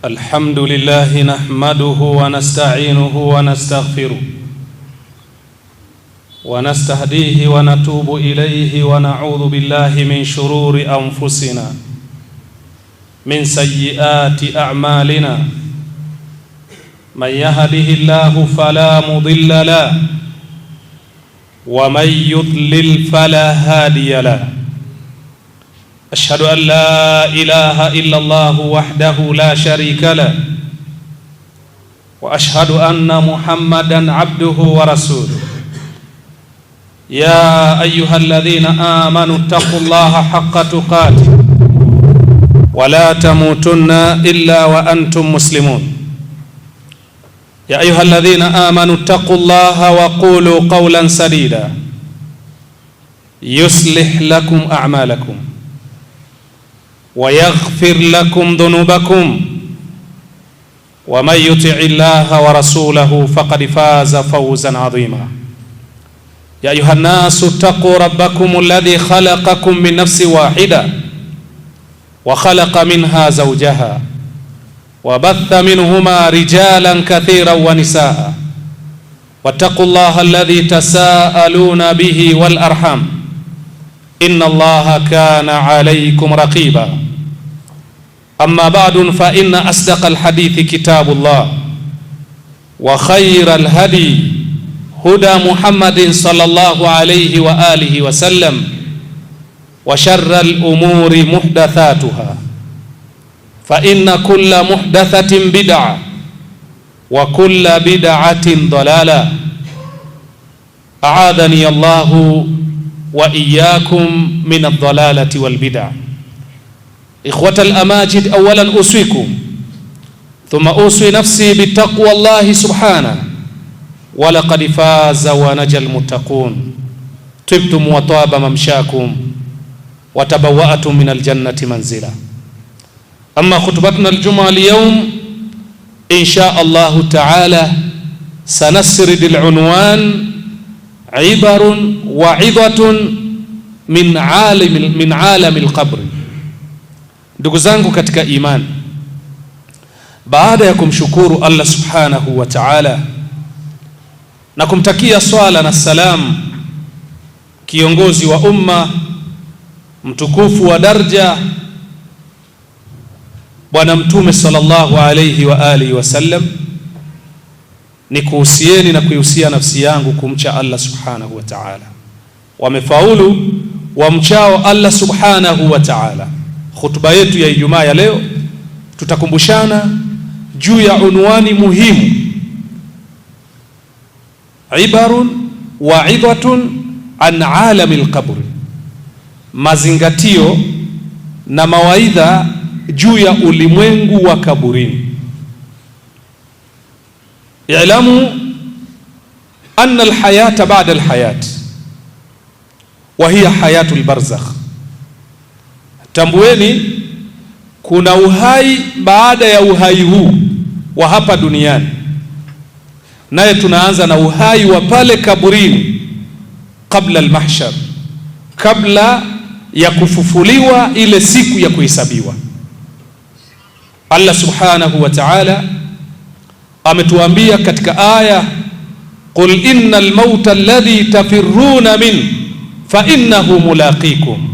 الحمد لله نحمده ونستعينه ونستغفره ونستهديه ونتوب إليه ونعوذ بالله من شرور أنفسنا من سيئات أعمالنا من يهده الله فلا مضل له ومن يضلل فلا هادي له أشهد أن لا إله إلا الله وحده لا شريك له وأشهد أن محمدًا عبده ورسوله يا أيها الذين آمنوا اتقوا الله حق تقاته ولا تموتن إلا وأنتم مسلمون يا أيها الذين آمنوا اتقوا الله وقولوا قولا سديدا يصلح لكم أعمالكم ويغفر لكم ذنوبكم ومن يطع الله ورسوله فقد فاز فوزا عظيما يا أيها الناس اتقوا ربكم الذي خلقكم من نفس واحدة وخلق منها زوجها وبث منهما رجالا كثيرا ونساء واتقوا الله الذي تساءلون به والأرحام إن الله كان عليكم رقيبا أما بعد فإن أصدق الحديث كتاب الله وخير الهدي هدى محمد صلى الله عليه وآله وسلم وشر الأمور محدثاتها فإن كل محدثة بدعة وكل بدعة ضلالة أعاذني الله وإياكم من الضلالة والبدع. إخوة الأماجد، أولا أوصيكم ثم أوصي نفسي بتقوى الله سبحانه ولقد فاز ونجى المتقون طبتم وطاب ممشاكم وتبوأتم من الجنة منزلا. أما خطبتنا الجمعة اليوم إن شاء الله تعالى سنسرد العنوان عبر وعظة min alami alqabri. Ndugu zangu katika imani, baada ya kumshukuru Allah subhanahu wa ta'ala na kumtakia swala na salam kiongozi wa umma mtukufu wa daraja Bwana Mtume sallallahu alayhi wa alihi wasallam, ni kuhusieni na kuihusia nafsi yangu kumcha Allah subhanahu wa ta'ala. Wamefaulu wamchao Allah subhanahu wa ta'ala. Khutba yetu ya Ijumaa ya leo tutakumbushana juu ya unwani muhimu, ibarun wa idhatun an alami alqabr, mazingatio na mawaidha juu ya ulimwengu wa kaburini. I'lamu anna alhayata ba'da alhayat wa hiya hayatul barzakh, tambueni kuna uhai baada ya uhai huu wa hapa duniani, naye tunaanza na uhai wa pale kaburini, kabla almahshar, kabla ya kufufuliwa ile siku ya kuhesabiwa. Allah subhanahu wa ta'ala ametuambia katika aya, qul innal mauta alladhi tafirruna min fa innahu mulaqikum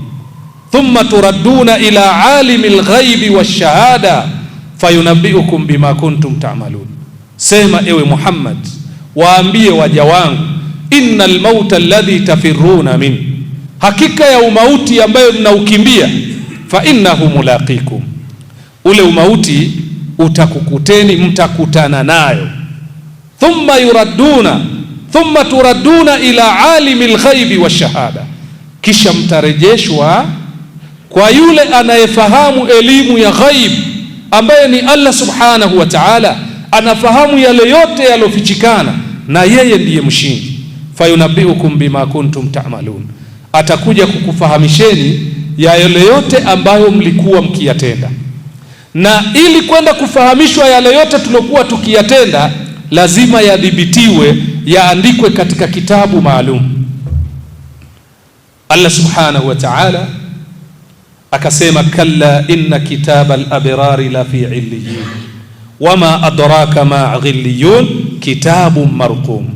thumma turadduna ila alimil ghaibi wash-shahada fayunabbiukum bima kuntum ta'malun. Sema ewe Muhammad, waambie waja wangu, innal mauta alladhi tafirruna min, hakika ya umauti ambayo mnaukimbia, fa innahu mulaqikum, ule umauti utakukuteni, mtakutana nayo. Thumma turadduna ila alimil ghaibi wash-shahada, kisha mtarejeshwa kwa yule anayefahamu elimu ya ghaib, ambaye ni Allah subhanahu wa ta'ala, anafahamu yale yote yalofichikana, na yeye ndiye mshindi. Fayunabbiukum bima kuntum ta'malun, atakuja kukufahamisheni ya yale yote ambayo mlikuwa mkiyatenda. Na ili kwenda kufahamishwa yale yote tulokuwa tukiyatenda, lazima yadhibitiwe, yaandikwe katika kitabu maalum. Allah subhanahu wa ta'ala akasema, kalla inna kitaba al-abrari la fi illiyin wama adraka ma ghilliyun kitabun marqum.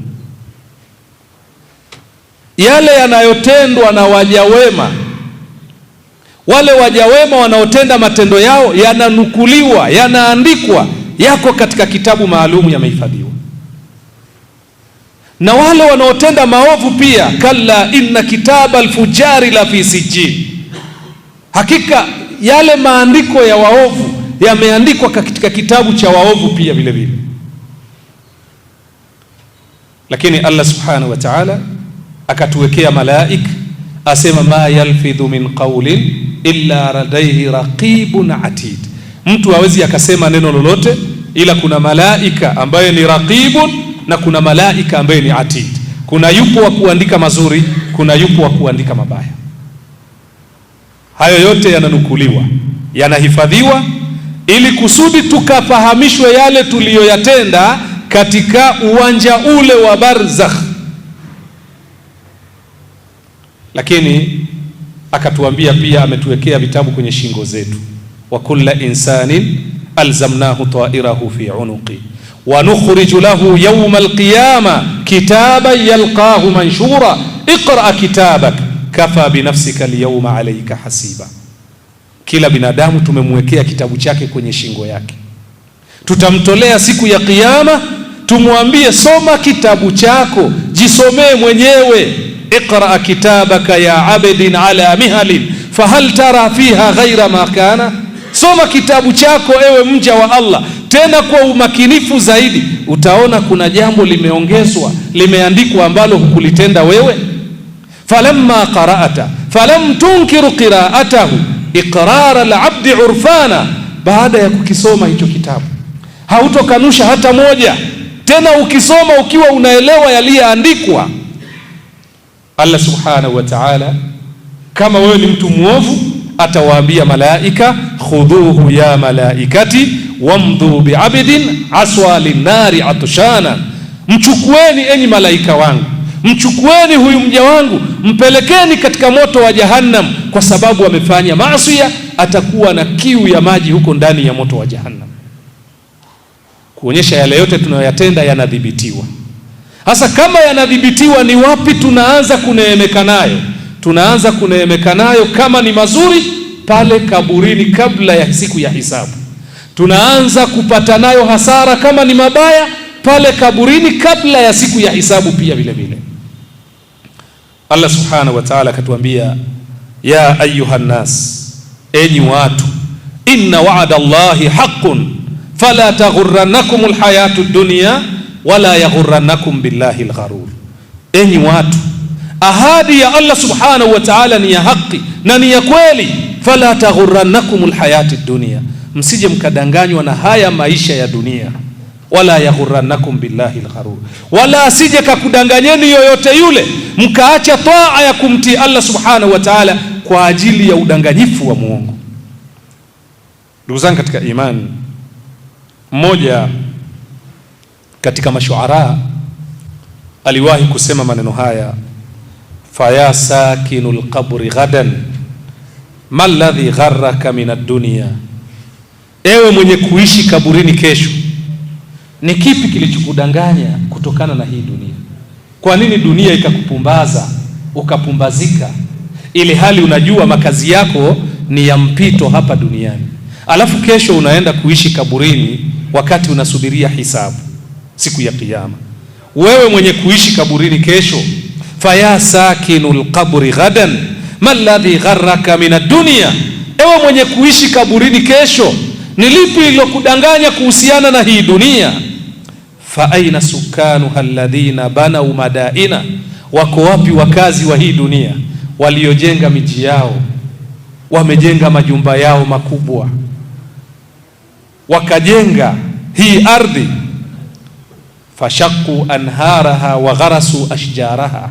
Yale yanayotendwa na waja wema, wale waja wema wanaotenda matendo yao yananukuliwa, yanaandikwa, yako katika kitabu maalum, yamehifadhiwa. Na wale wanaotenda maovu pia, kalla inna kitaba al-fujari la fi sijjin, hakika yale maandiko ya waovu yameandikwa katika kitabu cha waovu pia vile vile. Lakini Allah subhanahu wa ta'ala akatuwekea malaika, asema ma yalfidhu min qawlin illa ladayhi raqibun atid. Mtu hawezi akasema neno lolote ila kuna malaika ambaye ni raqibun na kuna malaika ambaye ni atid. Kuna yupo wa kuandika mazuri, kuna yupo wa kuandika mabaya. Hayo yote yananukuliwa, yanahifadhiwa, ili kusudi tukafahamishwe yale tuliyoyatenda katika uwanja ule wa barzakh. Lakini akatuambia pia, ametuwekea vitabu kwenye shingo zetu, wa kulla insanin alzamnahu ta'irahu fi unuqi wa nukhriju lahu yawma alqiyama kitaban yalqahu manshura iqra kitabak kafa binafsika alyawma alayka hasiba. Kila binadamu tumemwekea kitabu chake kwenye shingo yake, tutamtolea siku ya kiyama, tumwambie soma kitabu chako, jisomee mwenyewe. Iqra kitabaka ya abdin ala mihalin fahal tara fiha ghaira ma kana. Soma kitabu chako ewe mja wa Allah, tena kwa umakinifu zaidi, utaona kuna jambo limeongezwa, limeandikwa ambalo hukulitenda wewe. Falamma qara'ata falam tunkiru qira'atahu iqrar al-abd urfana. Baada ya kukisoma hicho kitabu hautokanusha hata moja, tena ukisoma ukiwa unaelewa yaliyoandikwa. Allah subhanahu wa ta'ala, kama wewe ni mtu muovu, atawaambia malaika, khudhuhu ya malaikati wamdhu bi'abdin aswa linnari atushana. Mchukueni enyi malaika wangu, mchukueni huyu mja wangu, mpelekeni katika moto wa Jahannam, kwa sababu amefanya maasi, atakuwa na kiu ya maji huko ndani ya moto wa Jahannam. Kuonyesha yale yote tunayoyatenda yanadhibitiwa. Hasa kama yanadhibitiwa, ni wapi tunaanza kuneemeka nayo? Tunaanza kuneemeka nayo kama ni mazuri pale kaburini kabla ya siku ya hisabu. Tunaanza kupata nayo hasara kama ni mabaya pale kaburini kabla ya siku ya hisabu pia vile vile. Allah subhanahu wa ta'ala akatuambia, ya ayuhan nas, enyi watu, inna wa'ada Allahi haqqun fala taghurrannakum alhayatu ad-dunya wala yaghurrannakum billahi algharur. Enyi watu, ahadi ya Allah subhanahu wa ta'ala ni ya haki na ni ya kweli. Fala taghurrannakum alhayatu ad-dunya, msije mkadanganywa na haya maisha ya dunia. Wala yaghurrannakum billahi algharur, wala asije kakudanganyeni yoyote yule mkaacha taa ya kumtii Allah subhanahu wa ta'ala kwa ajili ya udanganyifu wa muongo. Ndugu zangu katika imani, mmoja katika mashuara aliwahi kusema maneno haya, faya sakinul qabri ghadan ma alladhi gharraka min ad-dunya. Ewe mwenye kuishi kaburini kesho, ni kipi kilichokudanganya kutokana na hii dunia? Kwa nini dunia ikakupumbaza ukapumbazika, ili hali unajua makazi yako ni ya mpito hapa duniani, alafu kesho unaenda kuishi kaburini wakati unasubiria hisabu siku ya kiyama? Wewe mwenye kuishi kaburini kesho, faya sakinul qabri ghadan ma alladhi gharraka min ad-dunya. Ewe mwenye kuishi kaburini kesho, ni lipi lilokudanganya kuhusiana na hii dunia? Fa aina sukanuha alladhina banau madaina, wako wapi wakazi wa hii dunia waliojenga miji yao, wamejenga majumba yao makubwa, wakajenga hii ardhi. Fashaqu anharaha wa gharasu ashjaraha,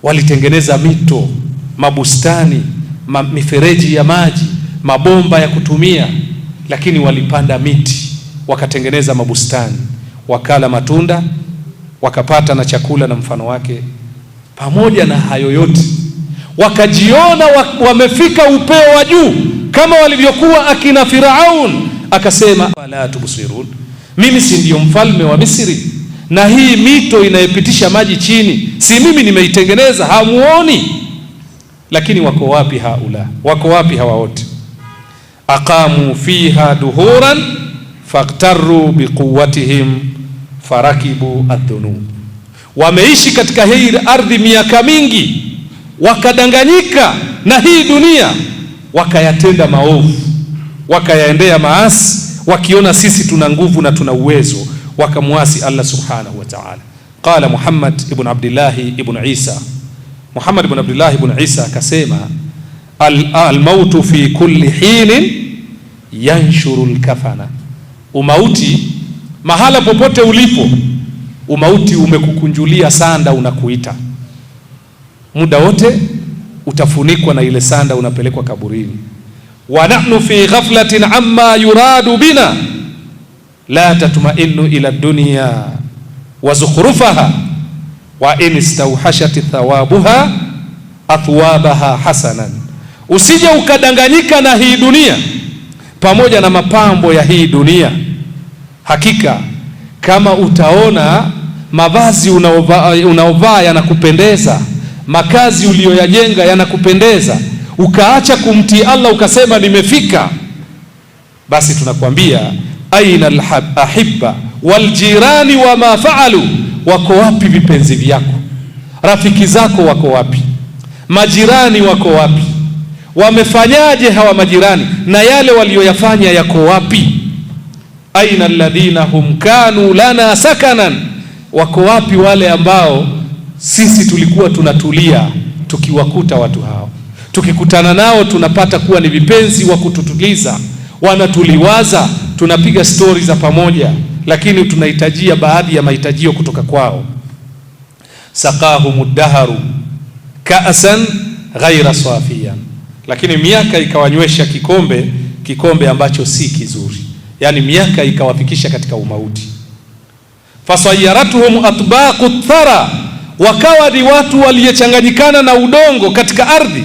walitengeneza mito, mabustani, mifereji ya maji, mabomba ya kutumia, lakini walipanda miti, wakatengeneza mabustani, wakala matunda, wakapata na chakula na mfano wake. Pamoja na hayo yote, wakajiona wamefika upeo wa juu kama walivyokuwa akina Firaun. Akasema, wala tubsirun, mimi si ndio mfalme wa Misri, na hii mito inayopitisha maji chini si mimi nimeitengeneza? Hamuoni? Lakini wako wapi haula? Wako wapi hawa wote? Aqamu fiha duhuran faktaru biquwwatihim farakibu adhunub, wameishi katika hii ardhi miaka mingi, wakadanganyika na hii dunia, wakayatenda maovu, wakayaendea maasi, wakiona sisi tuna nguvu na tuna uwezo, wakamuasi Allah subhanahu wa ta'ala. Qala Muhammad ibn Abdullah ibn Isa, Muhammad ibn Abdullah ibn Isa akasema, al-mautu fi kulli hinin yanshuru al-kafana, umauti mahala popote ulipo, umauti umekukunjulia sanda, unakuita muda wote, utafunikwa na ile sanda, unapelekwa kaburini. Wa nahnu fi ghaflatin amma yuradu bina la tatma'innu ila dunya wa zukhrufaha wa in istawhashat thawabuha athwabaha hasanan. Usije ukadanganyika na hii dunia pamoja na mapambo ya hii dunia. Hakika kama utaona mavazi unaovaa yanakupendeza, makazi uliyoyajenga yanakupendeza, ukaacha kumtii Allah ukasema nimefika, basi tunakwambia aina alahibba waljirani wama faalu, wako wapi vipenzi vyako? Rafiki zako wako wapi? Majirani wako wapi? Wamefanyaje hawa majirani, na yale walioyafanya yako wapi? Aina alladhina hum kanu lana sakanan, wako wapi wale ambao sisi tulikuwa tunatulia tukiwakuta watu hao? Tukikutana nao tunapata kuwa ni vipenzi wa kututuliza, wanatuliwaza, tunapiga stori za pamoja, lakini tunahitajia baadhi ya mahitajio kutoka kwao. Saqahumud daharu ka'san ghaira safiyan, lakini miaka ikawanywesha kikombe ambacho si kizuri, yani miaka ikawafikisha katika umauti. Fasayaratuhum atbaqu thara, wakawa ni watu waliyechanganyikana na udongo katika ardhi.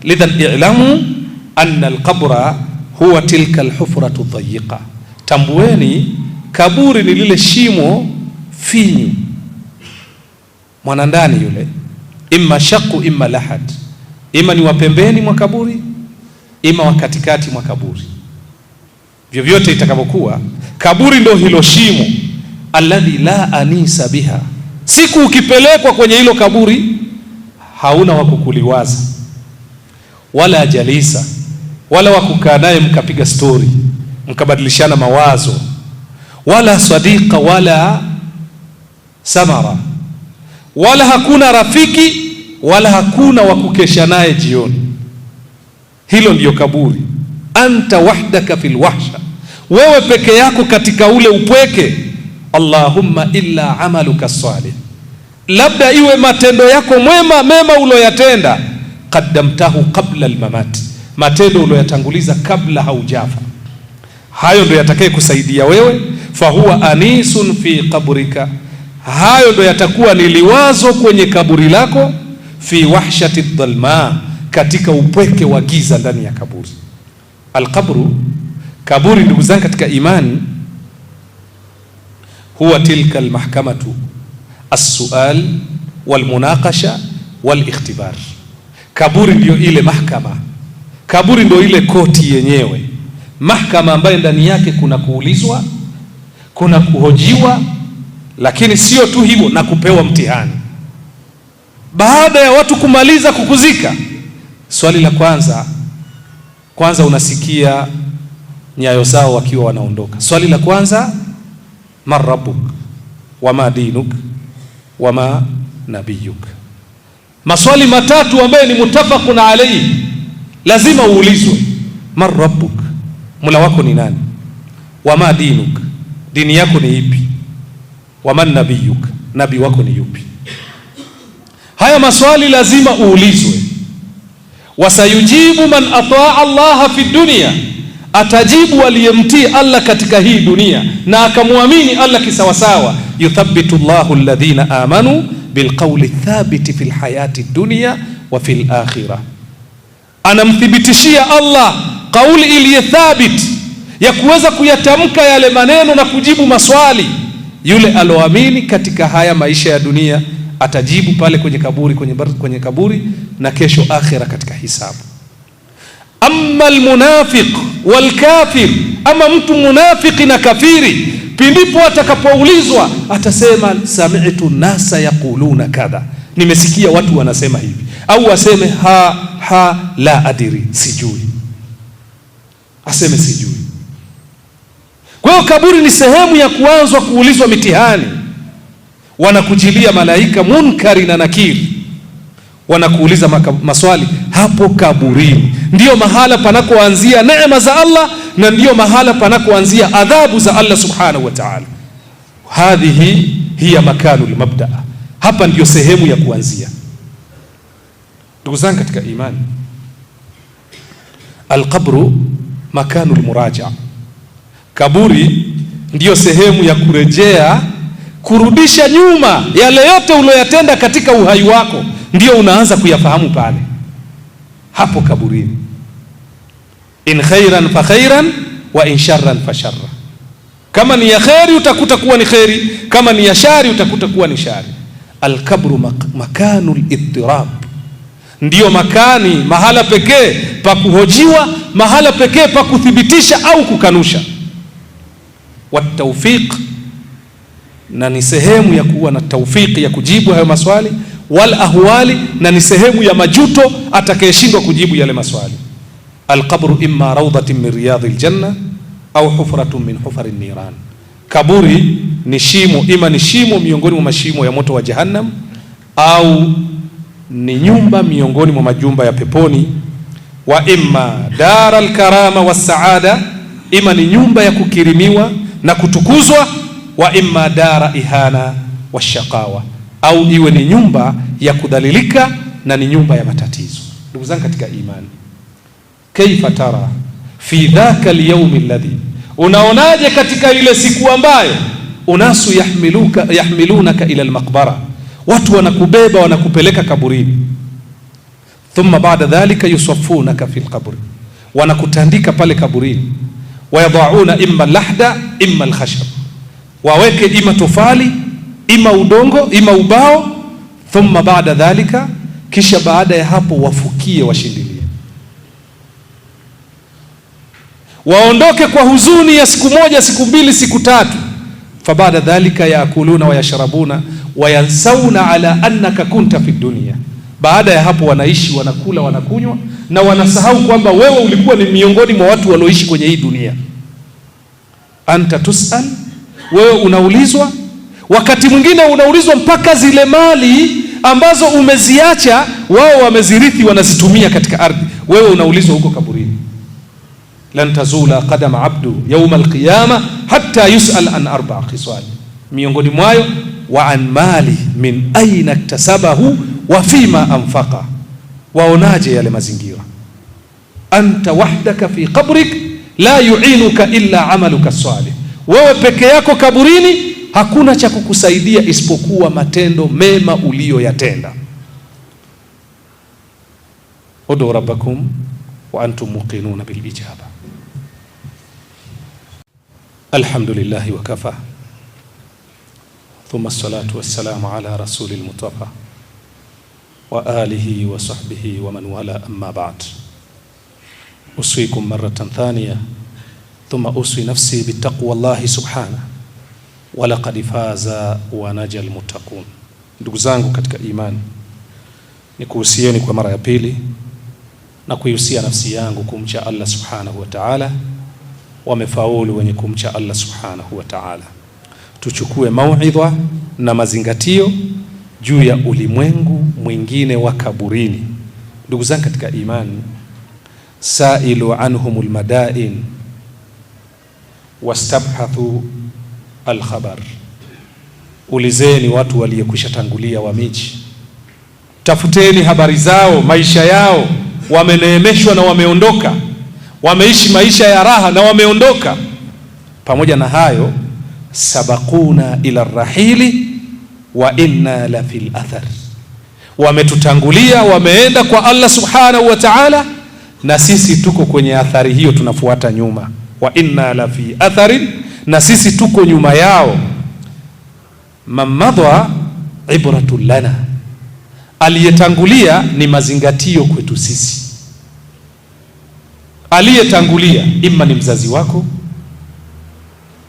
Lidhan i'lamu anna alqabra huwa tilka alhufratu dhayiqa, tambueni kaburi ni lile shimo finyu, mwanandani yule, imma shaqu imma lahad, ima ni wapembeni mwa kaburi, ima wakatikati mwa kaburi. Vyovyote itakavyokuwa, kaburi ndo hilo shimo, alladhi la anisa biha, siku ukipelekwa kwenye hilo kaburi hauna wakukuliwaza wala jalisa, wala wakukaa naye mkapiga story mkabadilishana mawazo, wala sadiqa wala samara, wala hakuna rafiki, wala hakuna wakukesha naye jioni. Hilo ndiyo kaburi. Anta wahdaka fil wahsha, wewe peke yako katika ule upweke. Allahumma illa amaluka salih, labda iwe matendo yako mema uloyatenda, qaddamtahu qabla almamat, matendo uloyatanguliza kabla haujafa, hayo ndio yatakaye kusaidia wewe. Fahuwa anisun fi qabrika, hayo ndio yatakuwa ni liwazo kwenye kaburi lako. Fi wahshati dhalma, katika upweke wa giza ndani ya kaburi. Alqabru, kaburi ndugu zangu katika imani, huwa tilka almahkamatu as-sual walmunaqasha walikhtibar. Kaburi ndio ile mahkama, kaburi ndio ile koti yenyewe, mahkama ambayo ndani yake kuna kuulizwa, kuna kuhojiwa, lakini sio tu hivyo, na kupewa mtihani. Baada ya watu kumaliza kukuzika, swali la kwanza unasikia nyayo zao wakiwa wanaondoka. Swali la kwanza, man rabbuk wama dinuk wama nabiyuk. Maswali matatu ambayo ni mutafaqun alayhi, lazima uulizwe. Man rabbuk, Mola wako ni nani? wama dinuk, dini yako ni ipi? Waman nabiyuk, nabii wako ni yupi? Haya maswali lazima uulizwe. Wasayujibu man ataa Allah fi dunya, atajibu aliyemtii Allah katika hii dunia na akamwamini Allah kisawasawa. Yuthabbitu Allahu alladhina amanu bilqawli thabiti fil hayati dunya wa fil akhirah, anamthibitishia Allah kauli iliyo thabit ya kuweza kuyatamka yale maneno na kujibu maswali. Yule aloamini katika haya maisha ya dunia atajibu pale kwenye kaburi na kesho akhira katika hisabu. Amma almunafiq walkafir, ama mtu munafiki na kafiri, pindipo atakapoulizwa atasema sami'tu nasa yaquluna kadha, nimesikia watu wanasema hivi, au aseme la adiri, sijui, aseme sijui. Kwa hiyo kaburi ni sehemu ya kuanzwa kuulizwa mitihani. Wanakujilia malaika munkari na nakiri, wanakuuliza maswali hapo kaburini. Ndiyo mahala panakoanzia neema za Allah na ndiyo mahala panakoanzia adhabu za Allah subhanahu wa ta'ala. Hadhihi hiya makanul mabda, hapa ndiyo sehemu ya kuanzia. Ndugu zangu katika imani, alqabru makanul muraja, kaburi ndiyo sehemu ya kurejea, kurudisha nyuma yale yote uliyotenda katika uhai wako, ndiyo unaanza kuyafahamu pale hapo kaburini. In khairan fa khairan wa in sharran fa sharra, kama ni ya khairi utakuta kuwa ni khairi, kama ni ya shari utakuta kuwa ni shari. Alkabru makanul ittirab, ndiyo makani, mahala pekee pa kuhojiwa, mahala pekee pa kuthibitisha au kukanusha. Watawfiq, na ni sehemu ya kuwa na tawfiki ya kujibu hayo maswali. Wal ahwali, na ni sehemu ya majuto atakayeshindwa kujibu yale maswali. Alqabru imma rawdatin min riyadil janna au hufratun min hufari niran, kaburi ni shimo, ima ni shimo miongoni mwa mashimo ya moto wa jahannam, au ni nyumba miongoni mwa majumba ya peponi. Wa imma daral karama was saada, ima ni nyumba ya kukirimiwa na kutukuzwa. Wa imma dara ihana washaqawa, au iwe ni nyumba ya kudhalilika na ni nyumba ya matatizo. Ndugu zangu katika imani, kaifa tara fi dhaka alyawm alladhi, unaonaje katika ile siku ambayo unasu yahmilunaka ila almaqbara, watu wanakubeba wanakupeleka kaburini. Thumma ba'da dhalika yusaffunaka fi alqabri, wanakutandika pale kaburini. Wayadhauna imma lahda imma alkhashab, waweke ima tofali ima udongo ima ubao. Thumma ba'da dhalika, kisha baada ya hapo wafukie, washindilie, waondoke kwa huzuni ya siku moja, siku mbili, siku tatu. Fa ba'da dhalika yaakuluna wa yashrabuna wa yansawna ala annaka kunta fi dunya, baada ya hapo wanaishi, wanakula, wanakunywa na wanasahau kwamba wewe ulikuwa ni miongoni mwa watu walioishi kwenye hii dunia. Anta tusal, wewe unaulizwa. Wakati mwingine unaulizwa mpaka zile mali ambazo umeziacha wao wamezirithi, wanazitumia katika ardhi, wewe unaulizwa huko kaburini. Lan tazula qadama abdu yawm alqiyama hatta yusal an arba'a khisal, miongoni mwayo wa an mali min aina iktasabahu wa fima anfaqa. Waonaje yale mazingira? Anta wahdaka fi qabrik la yu'inuka illa amaluka salih, wewe peke yako kaburini, hakuna cha kukusaidia isipokuwa matendo mema uliyoyatenda. Udu rabbakum wa antum muqinuna bil ijaba. Alhamdulillahi wa kafa, thumma as-salatu was-salamu ala rasulil mutafa wa alihi wa sahbihi wa man wala, amma ba'd. Usikum marratan thaniya thumma uswi nafsi bitaqwa Allahi subhanahu wa laqad faza wa naja almuttaqun. Ndugu zangu katika imani, nikuhusieni kwa mara ya pili na kuihusia nafsi yangu kumcha Allah subhanahu wa ta'ala. Wamefaulu wenye kumcha Allah subhanahu wa ta'ala. Tuchukue mauidha na mazingatio juu ya ulimwengu mwingine wa kaburini. Ndugu zangu katika imani, sailu anhumul madain wastabhathu alkhabar, ulizeni watu waliokwisha tangulia wa miji, tafuteni habari zao, maisha yao, wameneemeshwa na wameondoka, wameishi maisha ya raha na wameondoka. Pamoja na hayo, sabakuna ila rahili wa inna la fil athar, wametutangulia, wameenda kwa Allah subhanahu wa ta'ala, na sisi tuko kwenye athari hiyo, tunafuata nyuma. Wa inna la fi atharin, na sisi tuko nyuma yao. Mamadha ibratu lana, aliyetangulia ni mazingatio kwetu sisi. Aliyetangulia imma ni mzazi wako,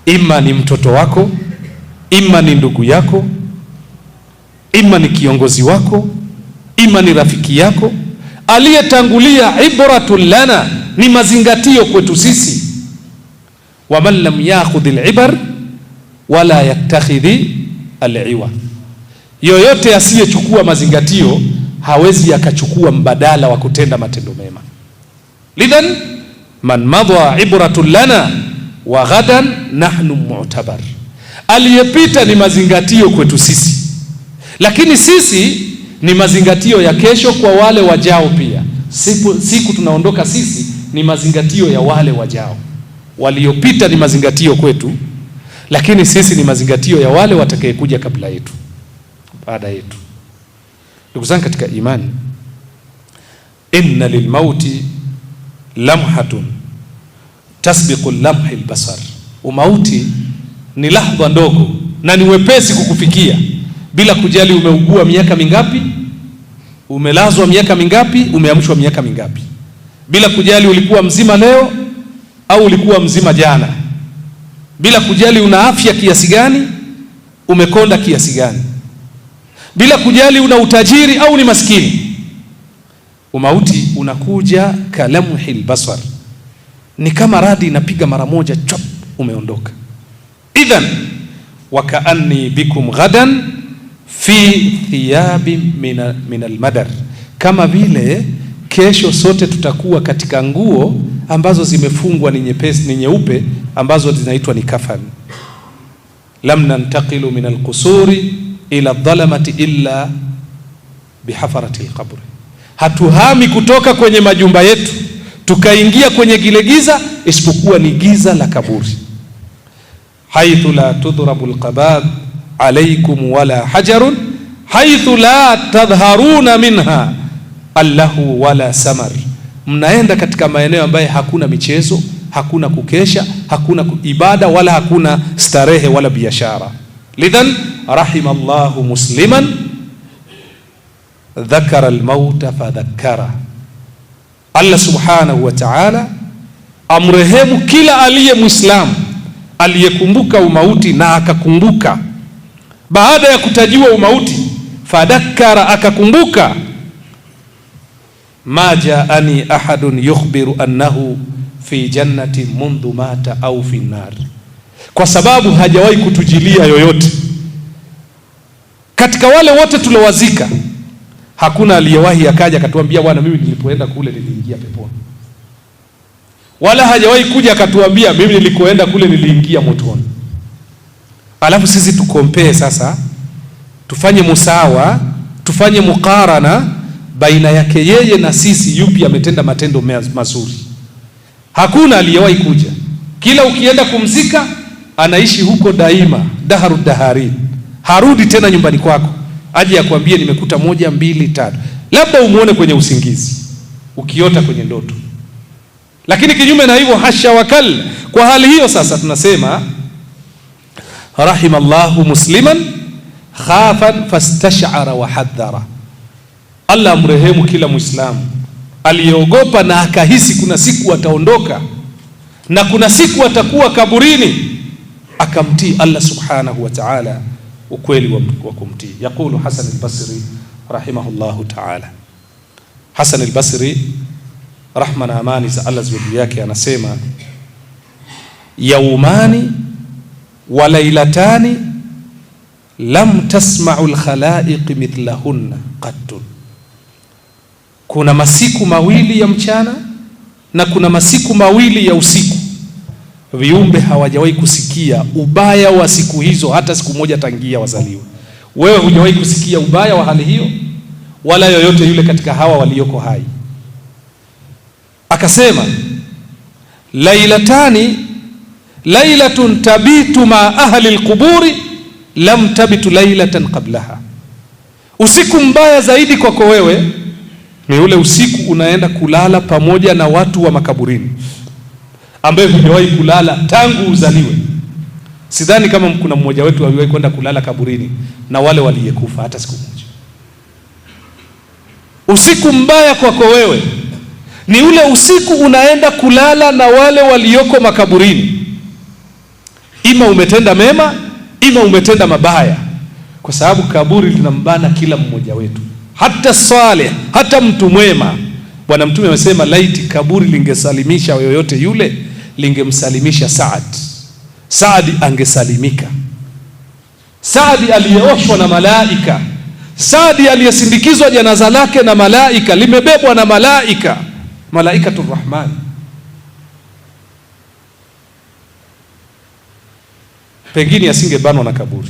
imma ni mtoto wako, imma ni ndugu yako, imma ni kiongozi wako, imma ni rafiki yako. Aliyetangulia ibratu lana, ni mazingatio kwetu sisi. Wa man lam yakhudh al-ibar wala yattakhidhi al-iwa, yoyote asiyechukua mazingatio hawezi akachukua mbadala wa kutenda matendo mema. Lidhan man madha ibratu lana wa ghadan nahnu mu'tabar, aliyepita ni mazingatio kwetu sisi, lakini sisi ni mazingatio ya kesho kwa wale wajao pia. Siku tunaondoka sisi ni mazingatio ya wale wajao. Waliopita ni mazingatio kwetu, lakini sisi ni mazingatio ya wale watakayekuja kabla yetu, baada yetu. Ndugu zangu katika imani, inna lilmauti lamhatun tasbiqu lamhi albasar, umauti ni lahdha ndogo na ni wepesi kukufikia, bila kujali umeugua miaka mingapi, umelazwa miaka mingapi, umeamshwa miaka mingapi, bila kujali ulikuwa mzima leo au ulikuwa mzima jana, bila kujali una afya kiasi gani, umekonda kiasi gani, bila kujali una utajiri au ni maskini. Umauti unakuja kalamhi albasar, ni kama radi inapiga mara moja, chop, umeondoka. Idhan wa kaanni bikum ghadan fi thiyabi min almadar, kama vile kesho sote tutakuwa katika nguo ambazo zimefungwa ni nyepesi, ni nyeupe, ambazo zinaitwa ni kafan. Lam nantaqilu min alqusuri ila dhalamati illa bihafarati alqabr, hatuhami kutoka kwenye majumba yetu tukaingia kwenye gile giza, isipokuwa ni giza la kaburi. Haithu la tudhrabu alqabab alaykum wala hajarun, haithu la tadhharuna minha allahu wala samar, mnaenda katika maeneo ambayo hakuna michezo, hakuna kukesha, hakuna ibada, wala hakuna starehe wala biashara. Lidhan rahimallahu musliman dhakara almauta fadhakkara, Allah subhanahu wa ta'ala amrehemu kila aliye muislamu aliyekumbuka umauti na akakumbuka baada ya kutajiwa umauti, fadhakkara, akakumbuka. Ma jaani ahadun yukhbiru annahu fi jannati mundhu mata au fi nar, kwa sababu hajawahi kutujilia yoyote katika wale wote tuliowazika. Hakuna aliyewahi akaja akatuambia bwana, mimi nilipoenda kule niliingia peponi, wala hajawahi kuja akatuambia mimi nilikoenda kule niliingia motoni. Alafu sisi tukompee sasa, tufanye musawa, tufanye mukarana baina yake yeye na sisi, yupi ametenda matendo mazuri. Hakuna aliyewahi kuja. Kila ukienda kumzika anaishi huko daima, daharu dahari, harudi tena nyumbani kwako aje akwambie nimekuta 1 2 3, labda umuone kwenye usingizi, ukiota kwenye ndoto. Lakini kinyume na hivyo, hasha wakal. Kwa hali hiyo sasa tunasema rahimallahu musliman khafan fastash'ara wa hadhara, Allah amrehemu kila muislamu aliyeogopa na akahisi kuna siku ataondoka na kuna siku atakuwa kaburini, akamtii Allah subhanahu wa ta'ala ukweli wa kumtii. Yaqulu Hasan al-Basri rahimahullahu ta'ala, Hasan al-Basri rahma na amani za Allah juu yake anasema, yaumani wa lailatani lam tasma'u al-khalaiq mithlahunna qattun, kuna masiku mawili ya mchana na kuna masiku mawili ya usiku, viumbe hawajawahi kusikia ubaya wa siku hizo hata siku moja tangia wazaliwe. Wewe hujawahi kusikia ubaya wa hali hiyo, wala yoyote yule katika hawa walioko hai. Akasema lailatun tabitu ma ahli alquburi lam tabitu lailatan qablaha. Usiku mbaya zaidi kwako wewe ni ule usiku unaenda kulala pamoja na watu wa makaburini ambaye hujawahi kulala tangu uzaliwe. Sidhani kama kuna mmoja wetu aliwahi kwenda kulala kaburini na wale waliyekufa hata siku moja. Usiku mbaya kwako wewe ni ule usiku unaenda kulala na wale walioko makaburini, ima umetenda mema, ima umetenda mabaya, kwa sababu kaburi linambana kila mmoja wetu, hata saleh, hata mtu mwema. Bwana Mtume amesema laiti kaburi lingesalimisha yoyote yule, lingemsalimisha Saad. Saadi angesalimika. Saadi aliyeoshwa na malaika, Saadi aliyesindikizwa janaza lake na malaika, limebebwa na malaika, malaikatur Rahman. Pengine asingebanwa na kaburi.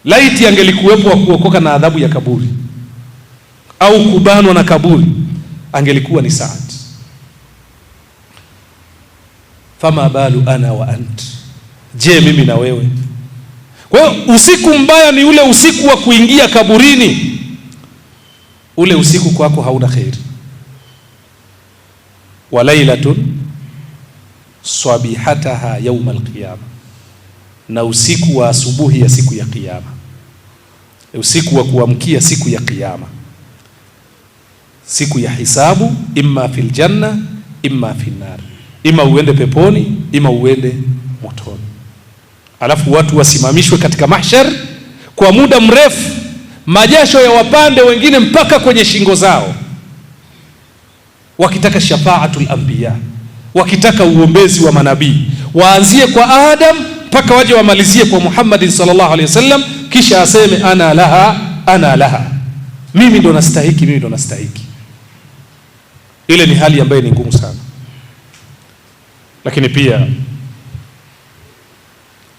Laiti angelikuwepo wa kuokoka na adhabu ya kaburi au kubanwa na kaburi, angelikuwa ni Saad. Fama balu ana wa ant, je mimi na wewe? Kwa hiyo usiku mbaya ni ule usiku wa kuingia kaburini. Ule usiku kwako hauna khairi. Wa lailatun swabihataha yawm alqiyama, na usiku wa asubuhi ya siku ya kiyama, usiku wa kuamkia siku ya kiyama, siku ya hisabu, imma fil janna imma fil nar, ima uende peponi ima uende motoni. Alafu watu wasimamishwe katika mahshar kwa muda mrefu, majasho ya wapande wengine mpaka kwenye shingo zao, wakitaka shafaatul anbiya, wakitaka uombezi wa manabii, waanzie kwa Adam mpaka waje wamalizie kwa Muhammad sallallahu alaihi wasallam, kisha aseme ana laha ana laha, mimi ndo nastahiki, mimi ndo nastahiki. Ile ni hali ambayo ni ngumu sana. Lakini pia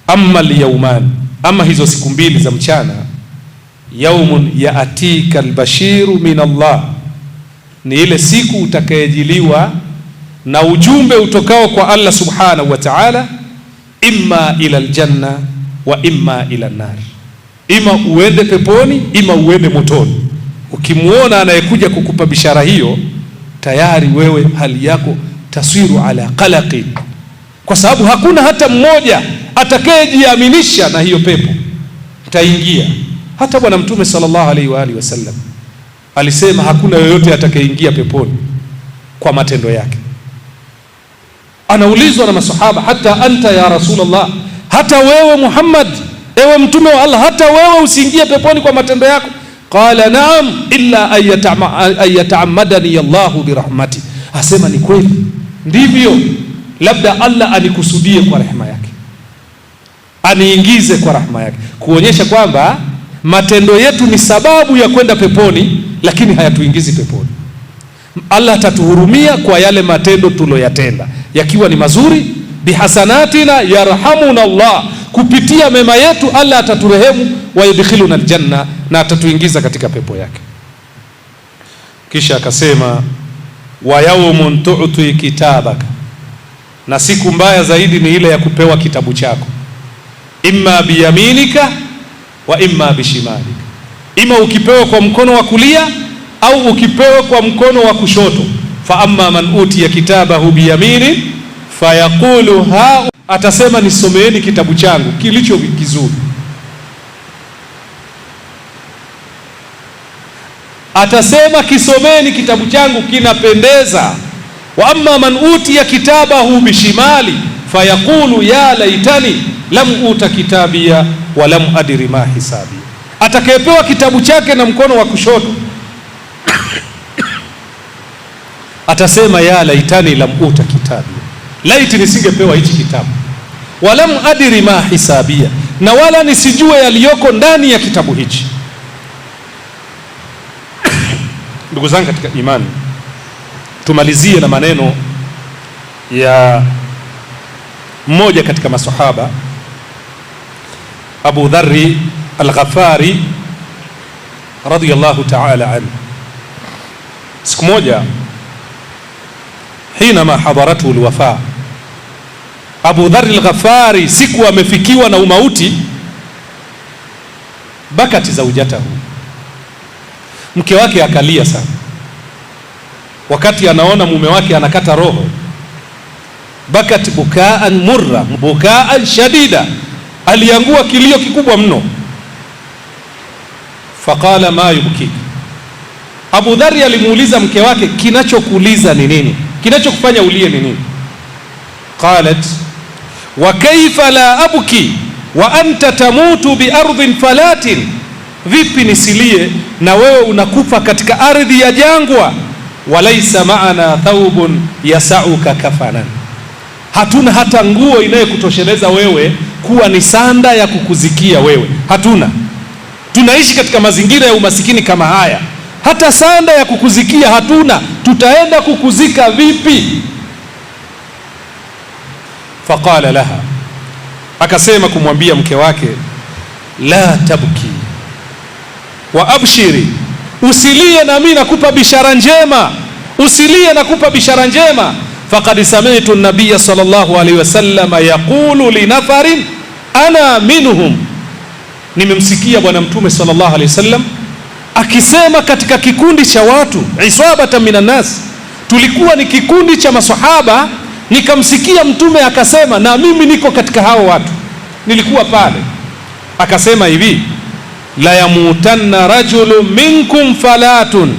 amma al-yawman, ama hizo siku mbili za mchana, yaumun yaatika al-bashiru min Allah, ni ile siku utakayejiliwa na ujumbe utokao kwa Allah subhanahu wa ta'ala, imma ila aljanna wa imma ila nar, ima uende peponi ima uende motoni. Ukimuona anayekuja kukupa bishara hiyo, tayari wewe hali yako taswiru ala qalaqi, kwa sababu hakuna hata mmoja atakayejiaminisha na hiyo pepo taingia. Hata Bwana Mtume sallallahu alaihi wa alihi wasallam alisema hakuna yoyote atakayeingia peponi kwa matendo yake. Anaulizwa na masahaba, hata anta ya Rasulullah, hata wewe Muhammad, ewe mtume wa Allah, hata wewe usiingie peponi kwa matendo yako? Qala naam illa ayata'ammadani Allahu birahmati, asema ni kweli, ndivyo, labda Allah anikusudie kwa rehema yake, aniingize kwa rahma yake, kuonyesha kwamba matendo yetu ni sababu ya kwenda peponi, lakini hayatuingizi peponi. Allah atatuhurumia kwa yale matendo tuloyatenda, yakiwa ni mazuri, bihasanatina yarhamuna Allah, kupitia mema yetu Allah ataturehemu, wa yudkhiluna aljanna, na atatuingiza katika pepo yake. Kisha akasema wa yawmun tu'ti kitabaka, na siku mbaya zaidi ni ile ya kupewa kitabu chako, imma biyaminika wa imma bishimalika, ima ukipewa kwa mkono wa kulia au ukipewa kwa mkono wa kushoto. Fa amma man utiya kitabahu biyamini fayaqulu ha, atasema nisomeeni kitabu changu kilicho kizuri. Atasema kisomeni kitabu changu kinapendeza. Wa amma man utiya kitabahu bishimali fayaqulu ya laitani lam uta kitabia wa lam adri ma hisabi, atakayepewa kitabu chake na mkono wa kushoto atasema ya laitani lam uta kitabia, laiti nisingepewa hichi kitabu, wa lam adri ma hisabia, na wala nisijue yaliyoko ndani ya kitabu hichi. Ndugu zangu katika imani, tumalizie na maneno ya mmoja katika masahaba, Abu Dharri al-Ghafari radiyallahu ta'ala anhu. Siku moja hinama hadaratu al-wafa, Abu Dharri al-Ghafari siku amefikiwa na umauti, bakati zaujatahu, mke wake akalia sana wakati anaona mume wake anakata roho. Bakati bukaan murra, bukaan shadida, aliangua kilio kikubwa mno. Faqala ma yubki, Abu Dharri alimuuliza mke wake, kinachokuuliza ni nini? Kinachokufanya ulie ni nini? Qalat wa kaifa la abki wa anta tamutu bi ardhin falatin, vipi nisilie na wewe unakufa katika ardhi ya jangwa. Walaysa ma'ana thawbun yasauka kafanan, hatuna hata nguo inayokutosheleza wewe kuwa ni sanda ya kukuzikia wewe. Hatuna, tunaishi katika mazingira ya umasikini kama haya, hata sanda ya kukuzikia hatuna, tutaenda kukuzika vipi? Faqala laha, akasema kumwambia mke wake, la tabki wa abshiri, usilie na mimi nakupa bishara njema, usilie nakupa bishara njema. Faqad sami'tu an-nabiy sallallahu alayhi wasallam yaqulu li nafarin ana minhum, nimemsikia bwana mtume sallallahu alayhi wasallam akisema katika kikundi cha watu, isabatan minan nas, tulikuwa ni kikundi cha maswahaba, nikamsikia mtume akasema na mimi niko katika hao watu, nilikuwa pale. Akasema hivi, la yamutanna rajulun minkum falatun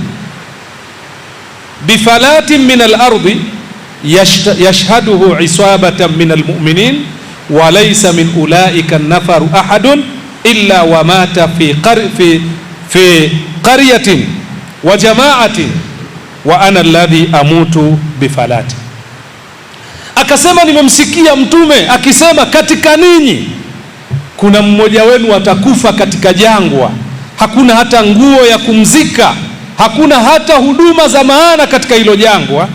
bifalatin min al-ardi yashhaduhu isabatan min al-mu'minin wa laysa min ulaika an-nafaru ahadun illa wa mata fi qaryatin wa jama'atin wa ana alladhi amutu bifalatin. Akasema nimemsikia mtume akisema, katika ninyi kuna mmoja wenu atakufa katika jangwa, hakuna hata nguo ya kumzika, hakuna hata huduma za maana katika hilo jangwa.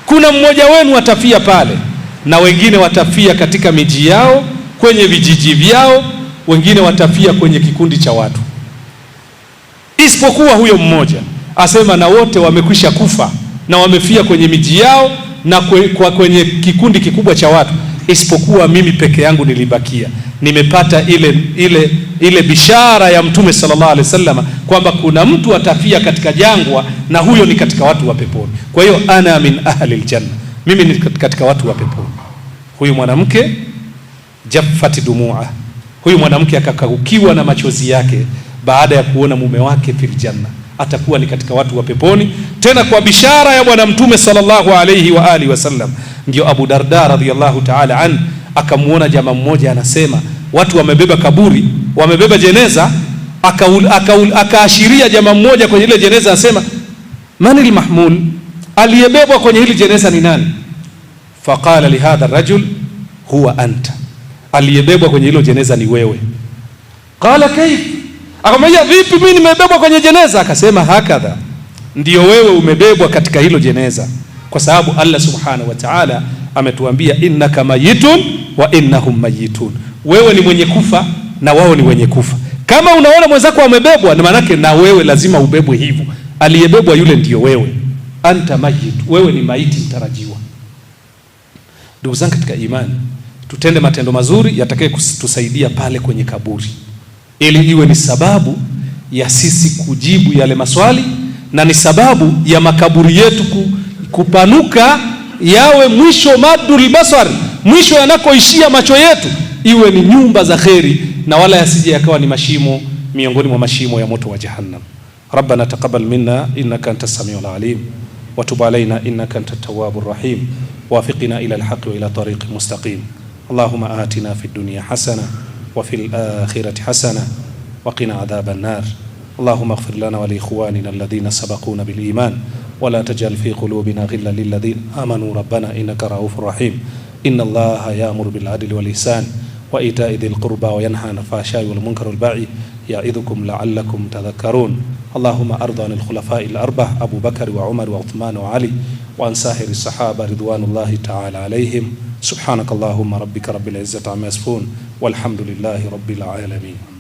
Kuna mmoja wenu atafia pale, na wengine watafia katika miji yao, kwenye vijiji vyao, wengine watafia kwenye kikundi cha watu, isipokuwa huyo mmoja. Asema na wote wamekwisha kufa na wamefia kwenye miji yao na kwenye kikundi kikubwa cha watu, isipokuwa mimi peke yangu nilibakia. Nimepata ile bishara ya mtume sallallahu alaihi wasallam kwamba kuna mtu atafia katika jangwa na huyo ni katika watu wa peponi. Kwa hiyo ana min ahli aljanna, mimi ni katika watu wa peponi. Huyu mwanamke jaffati dumua, huyu mwanamke akakaukiwa na machozi yake baada ya kuona mume wake fil janna, atakuwa ni katika watu wa peponi, tena kwa bishara ya bwana mtume sallallahu alayhi wa alihi wasallam. Ndio Abu Darda radhiyallahu ta'ala an akamuona jamaa mmoja anasema, watu wamebeba kaburi, wamebeba jeneza, akaashiria jamaa mmoja kwenye ile jeneza, anasema manil mahmul, aliyebebwa kwenye hili jeneza ni nani? Faqala li hadha rajul huwa anta, aliyebebwa kwenye hilo jeneza ni wewe. Qala kayf, akamwambia vipi mimi nimebebwa kwenye jeneza? Akasema hakadha, ndio wewe umebebwa katika hilo jeneza, kwa sababu Allah subhanahu wa ta'ala ametuambia innaka mayitun wa innahum mayitun, wewe ni mwenye kufa na wao ni wenye kufa. Kama unaona mwenzako amebebwa, ni maana yake na wewe lazima ubebwe hivyo. Aliyebebwa yule ndio wewe, anta mayit, wewe ni maiti mtarajiwa. Ndugu zangu katika imani, tutende matendo mazuri yatakaye kutusaidia pale kwenye kaburi, ili iwe ni sababu ya sisi kujibu yale maswali, na ni sababu ya makaburi yetu kupanuka, yawe mwisho madul basar, mwisho yanakoishia macho yetu, iwe ni nyumba za kheri, na wala yasije yakawa ni mashimo miongoni mwa mashimo ya moto wa jahannam. Rabbana taqabbal minna innaka antas samiul alim wa tub alaina innaka antat tawwabur rahim wafiqna ila alhaq wa ila tariqil mustaqim. Allahumma atina fid dunya hasana wa fil akhirati hasana wa qina adhaban nar. اللهم اغفر لنا ولإخواننا الذين سبقونا بالإيمان ولا تجعل في قلوبنا غلا للذين آمنوا ربنا إنك رؤوف رحيم. إن الله يأمر بالعدل والإحسان wa ita'i dhil qurba wa yanha 'anil fahsha'i wal munkari wal baghi ya'idhukum la'allakum tadhakkarun. Allahumma arda 'anil khulafa'i al-arba' Abu Bakar wa Umar wa Uthman wa Ali wa an sahiri as-sahaba ridwanullahi ta'ala alayhim. Subhanakallahumma rabbika rabbil izzati amma yasifun walhamdulillahi rabbil alamin.